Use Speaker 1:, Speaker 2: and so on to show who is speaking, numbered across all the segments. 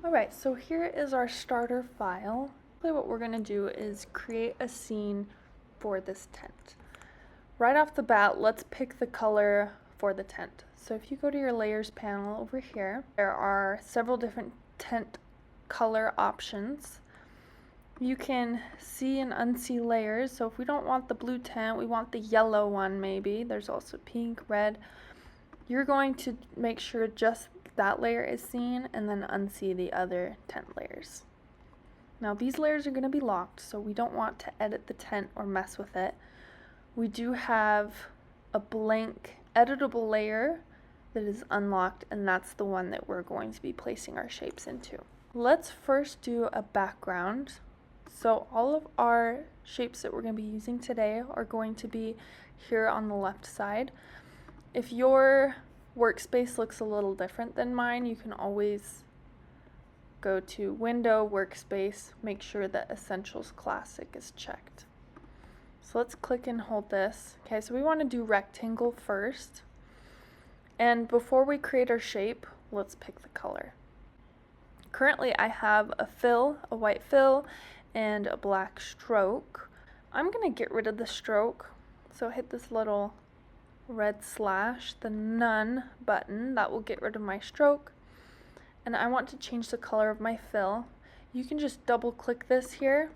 Speaker 1: Alright, so here is our starter file. What we're going to do is create a scene for this tent. Right off the bat, let's pick the color for the tent. So if you go to your layers panel over here, there are several different tent color options. You can see and unsee layers. So if we don't want the blue tent, we want the yellow one maybe. There's also pink, red. You're going to make sure just that layer is seen and then unsee the other tent layers. Now these layers are going to be locked, so we don't want to edit the tent or mess with it. We do have a blank editable layer that is unlocked, and that's the one that we're going to be placing our shapes into. Let's first do a background. So all of our shapes that we're going to be using today are going to be here on the left side. If your workspace looks a little different than mine, you can always go to Window, Workspace, make sure that Essentials Classic is checked. So let's click and hold this. Okay, so we want to do rectangle first. And before we create our shape, let's pick the color. Currently I have a fill, a white fill, and a black stroke. I'm going to get rid of the stroke. So hit this little red slash, the none button, that will get rid of my stroke. And I want to change the color of my fill. You can just double click this here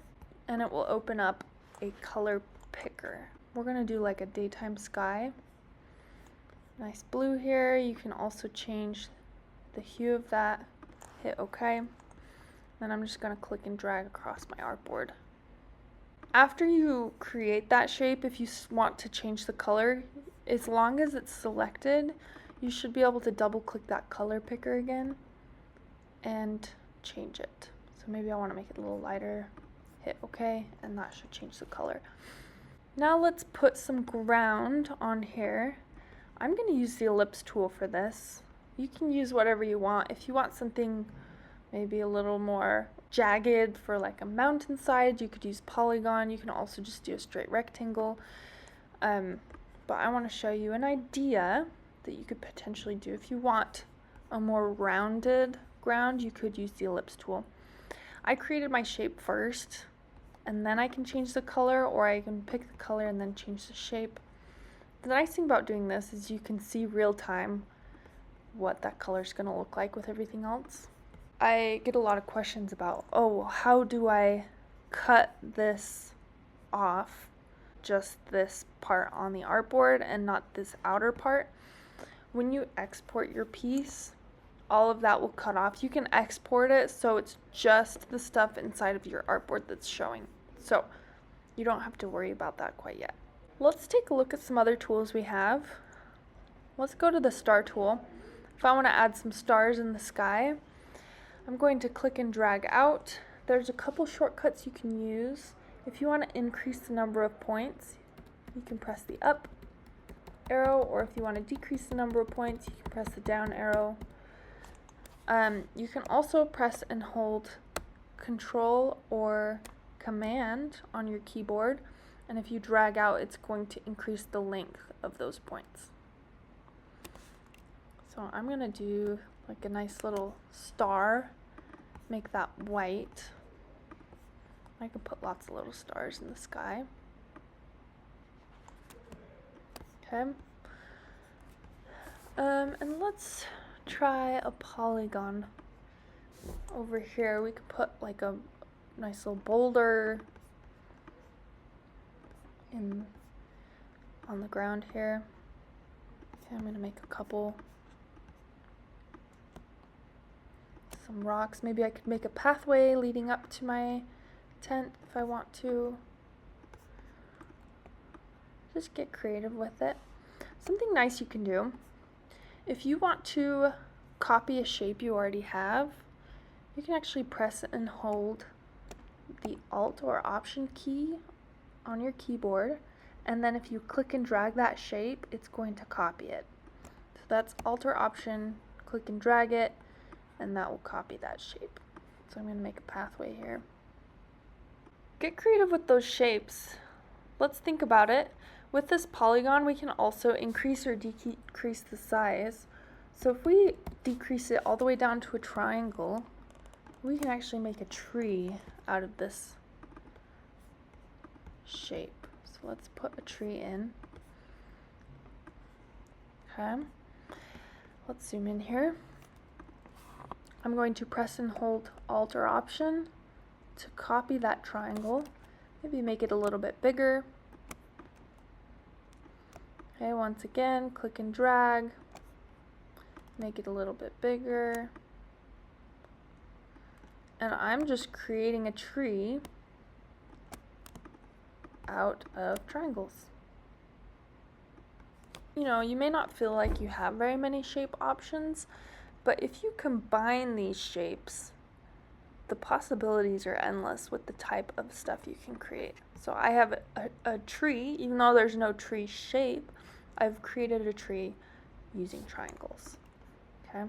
Speaker 1: and it will open up a color picker. We're going to do like a daytime sky. Nice blue here. You can also change the hue of that. Hit OK. Then I'm just going to click and drag across my artboard. After you create that shape, if you want to change the color, as long as it's selected, you should be able to double click that color picker again and change it. So maybe I want to make it a little lighter, hit OK, and that should change the color. Now let's put some ground on here. I'm going to use the ellipse tool for this. You can use whatever you want. If you want something maybe a little more jagged for like a mountainside, you could use polygon. You can also just do a straight rectangle. But I want to show you an idea that you could potentially do. If you want a more rounded ground, you could use the ellipse tool. I created my shape first, and then I can change the color, or I can pick the color and then change the shape. The nice thing about doing this is you can see real time what that color is going to look like with everything else. I get a lot of questions about, oh, how do I cut this off, just this part on the artboard and not this outer part? When you export your piece, all of that will cut off. You can export it so it's just the stuff inside of your artboard that's showing. So you don't have to worry about that quite yet. Let's take a look at some other tools we have. Let's go to the star tool. If I want to add some stars in the sky, I'm going to click and drag out. There's a couple shortcuts you can use. If you want to increase the number of points, you can press the up arrow, or if you want to decrease the number of points, you can press the down arrow. You can also press and hold Control or Command on your keyboard, and if you drag out, it's going to increase the length of those points. So I'm going to do like a nice little star, make that white. I can put lots of little stars in the sky. Okay. And let's try a polygon over here. We could put like a nice little boulder on the ground here. Okay, I'm going to make a couple. Some rocks. Maybe I could make a pathway leading up to my tent if I want to. Just get creative with it. Something nice you can do, if you want to copy a shape you already have, you can actually press and hold the Alt or Option key on your keyboard, and then if you click and drag that shape, it's going to copy it. So that's Alt or Option, click and drag it, and that will copy that shape. So I'm going to make a pathway here. Get creative with those shapes. Let's think about it. With this polygon, we can also increase or decrease the size. So if we decrease it all the way down to a triangle, we can actually make a tree out of this shape. So let's put a tree in. Okay, let's zoom in here. I'm going to press and hold Alt or Option to copy that triangle. Maybe make it a little bit bigger. Okay, once again, click and drag. Make it a little bit bigger. And I'm just creating a tree out of triangles. You know, you may not feel like you have very many shape options, but if you combine these shapes, the possibilities are endless with the type of stuff you can create. So I have a tree, even though there's no tree shape, I've created a tree using triangles. Okay.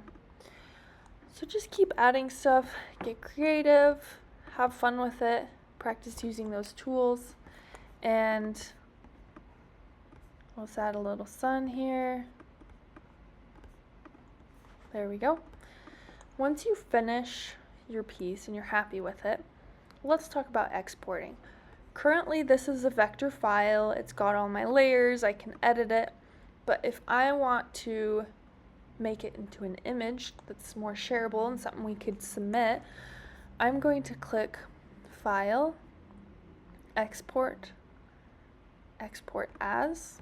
Speaker 1: So just keep adding stuff, get creative, have fun with it, practice using those tools, and let's add a little sun here. There we go. Once you finish your piece and you're happy with it, let's talk about exporting. Currently, this is a vector file. It's got all my layers. I can edit it. But if I want to make it into an image that's more shareable and something we could submit, I'm going to click File, Export, Export As.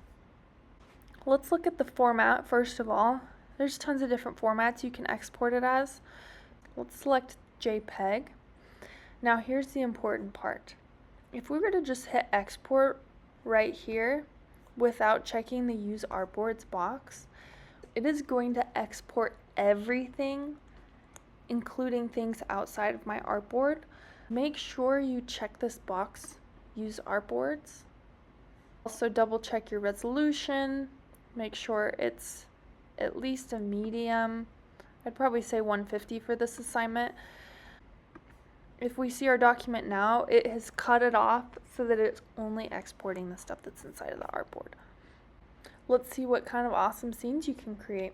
Speaker 1: Let's look at the format first of all. There's tons of different formats you can export it as. Let's select JPEG. Now here's the important part. If we were to just hit export right here without checking the use artboards box, it is going to export everything, including things outside of my artboard. Make sure you check this box, use artboards. Also double check your resolution, make sure it's at least a medium. I'd probably say 150 for this assignment. If we see our document now, it has cut it off so that it's only exporting the stuff that's inside of the artboard. Let's see what kind of awesome scenes you can create.